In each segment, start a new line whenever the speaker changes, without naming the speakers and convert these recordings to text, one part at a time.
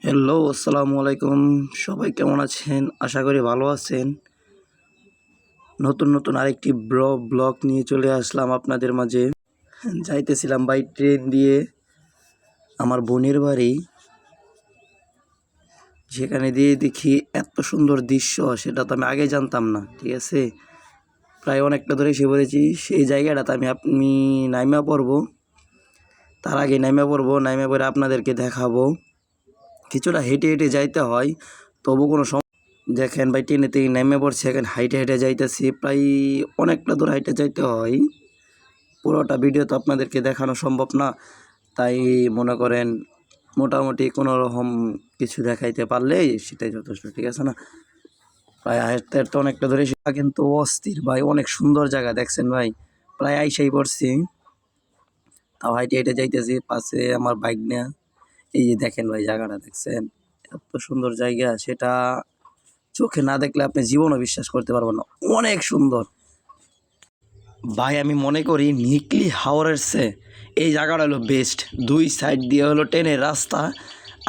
Hello, আসসালামু আলাইকুম। সবাই কেমন আছেন? আশা করি ভালো আছেন। নতুন নতুন আরেকটি ব্লগ নিয়ে চলে আসলাম আপনাদের মাঝে। যাইতেছিলাম ভাই ট্রেন দিয়ে আমার বোনের বাড়ি। সেখানে দিয়ে দেখি এত সুন্দর দৃশ্য, সেটা তো আমি আগে জানতাম না। ঠিক আছে, প্রায় অনেকটা ধরে এসে পড়েছি। সেই জায়গাটাতে আমি নাইমা পড়বো। তার আগে নাইমা পড়বো, নাইমা পড়ে আপনাদেরকে দেখাবো। কিছুটা হেঁটে হেঁটে যাইতে হয়, তবু কোনো দেখেন ভাই ট্রেনে থেকে নেমে পড়ছে, এখন হাইটে হেঁটে যাইতেছি। প্রায় অনেকটা দূর হাইটে যাইতে হয়। পুরোটা ভিডিও তো আপনাদেরকে দেখানো সম্ভব না, তাই মনে করেন মোটামুটি কোনো রকম কিছু দেখাইতে পারলেই সেটাই যথেষ্ট। ঠিক আছে না? প্রায় হাঁটতে হাঁটতে অনেকটা ধরে কিন্তু অস্থির ভাই, অনেক সুন্দর জায়গা দেখছেন ভাই। প্রায় আইসাই পড়ছি, তাও হাইটে হেঁটে যাইতেছি। পাশে আমার বাইক নেয়া। এই যে দেখেন ভাই জায়গাটা দেখছেন, এত সুন্দর জায়গা, সেটা চোখে না দেখলে আপনি জীবনও বিশ্বাস করতে পারবেন না। অনেক সুন্দর ভাই। আমি মনে করি নিকলি হাওরের চেয়ে এই জায়গাটা হলো বেস্ট। দুই সাইড দিয়ে হলো ট্রেনের রাস্তা,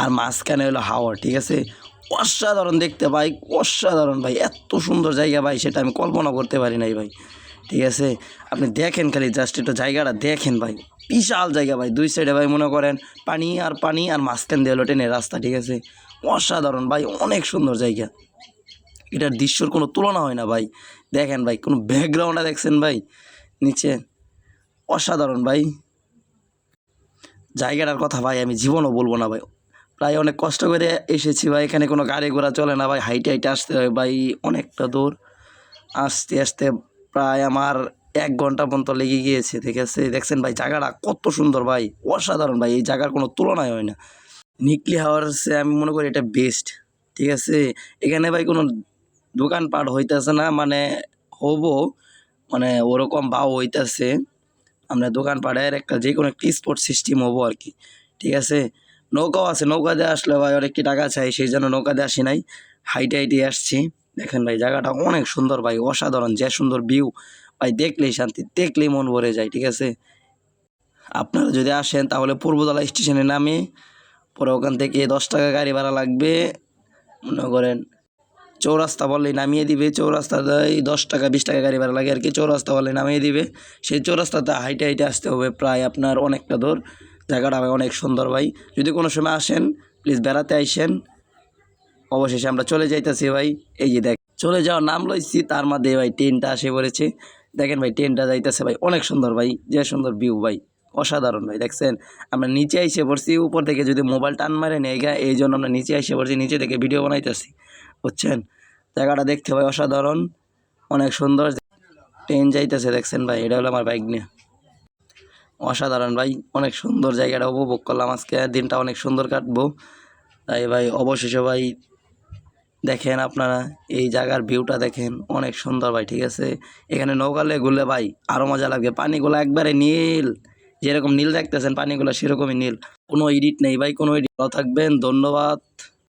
আর মাঝখানে হলো হাওর। ঠিক আছে, অসাধারণ দেখতে ভাই, অসাধারণ ভাই। এত সুন্দর জায়গা ভাই, সেটা আমি কল্পনা করতে পারি নাই ভাই। ঠিক আছে, আপনি দেখেন, খালি জাস্ট একটু জায়গাটা দেখেন ভাই। বিশাল জায়গা ভাই, দুই সাইডে ভাই মনে করেন পানি আর পানি, আর মাঝখান দিয়ে হলো ট্রেনের রাস্তা। ঠিক আছে, অসাধারণ ভাই, অনেক সুন্দর জায়গা। এটার দৃশ্যর কোনো তুলনা হয় না ভাই। দেখেন ভাই, কোনো ব্যাকগ্রাউন্ডটা দেখছেন ভাই নিচে, অসাধারণ ভাই। জায়গাটার কথা ভাই আমি জীবনও বলবো না ভাই। প্রায় অনেক কষ্ট করে এসেছি ভাই, এখানে কোনো গাড়ি ঘোড়া চলে না ভাই, হাইটে হাইটে আসতে হয় ভাই অনেকটা দূর। আসতে আসতে প্রায় আমার 1 ঘন্টা পর্যন্ত লেগে গিয়েছে। ঠিক আছে, দেখছেন ভাই জায়গাটা কত সুন্দর ভাই, অসাধারণ ভাই। এই জায়গার কোনো তুলনাই হয় না। নিকলি হাওয়ার্সে আমি মনে করি এটা বেস্ট। ঠিক আছে, এখানে ভাই কোনো দোকানপাট হইতেছে না, মানে হবো, মানে ওরকম ভাও হইতেছে। আমরা দোকানপাটের একটা যে কোনো একটি স্পোর্ট সিস্টেম হবো আর কি। ঠিক আছে, নৌকাও আছে, নৌকা দিয়ে আসলে ভাই অনেকটি টাকা চাই, সেই জন্য নৌকা দিয়ে আসি নাই, হাইটে হাইটে আসছি। দেখেন ভাই জায়গাটা অনেক সুন্দর ভাই, অসাধারণ। যে সুন্দর ভিউ ভাই, দেখলেই শান্তি, দেখলেই মন ভরে যায়। ঠিক আছে, আপনারা যদি আসেন তাহলে পূর্বতলা স্টেশনে নামে পরে ওখান থেকে 10 টাকা গাড়ি ভাড়া লাগবে। মনে করেন চৌরাস্তা বললেই নামিয়ে দিবে। চৌরাস্তায় 10 টাকা 20 টাকা গাড়ি ভাড়া লাগে আর কি। চৌরাস্তা বললে নামিয়ে দিবে। সেই চৌরাস্তাতে হাইটে হাইটে আসতে হবে প্রায় আপনার অনেকটা দূর। জায়গাটা ভাই অনেক সুন্দর ভাই, যদি কোনো সময় আসেন প্লিজ বেড়াতে আইসেন। অবশেষে আমরা চলে যাইতেছি ভাই। এই যে দেখ চলে যাওয়ার নাম লইছি, তার মধ্যে ভাই ট্রেনটা আসে পড়েছে। দেখেন ভাই ট্রেনটা যাইতেছে ভাই, অনেক সুন্দর ভাই, যে সুন্দর ভিউ ভাই, অসাধারণ ভাই। দেখছেন আমরা নিচে এসে পড়ছি, উপর থেকে যদি মোবাইল টান মারে নেই গা, এই জন্য আমরা নিচে এসে পড়ছি, নিচে থেকে ভিডিও বানাইতেছি, বুঝছেন। জায়গাটা দেখতে ভাই অসাধারণ, অনেক সুন্দর। ট্রেন যাইতেছে দেখছেন ভাই, এটা হলো আমার বাইক নিয়ে। অসাধারণ ভাই, অনেক সুন্দর জায়গাটা উপভোগ করলাম আজকে, দিনটা অনেক সুন্দর কাটবো। তাই ভাই অবশেষে ভাই দেখেন আপনারা এই জায়গার ভিউটা দেখেন, অনেক সুন্দর ভাই। ঠিক আছে, এখানে নৌকালে ঘুরলে ভাই আরও মজা লাগবে। পানিগুলো একবারে নীল, যেরকম নীল দেখতেছেন পানিগুলো সেরকমই নীল, কোনো এডিট নেই ভাই, কোনো এডিট। ভালো থাকবেন, ধন্যবাদ।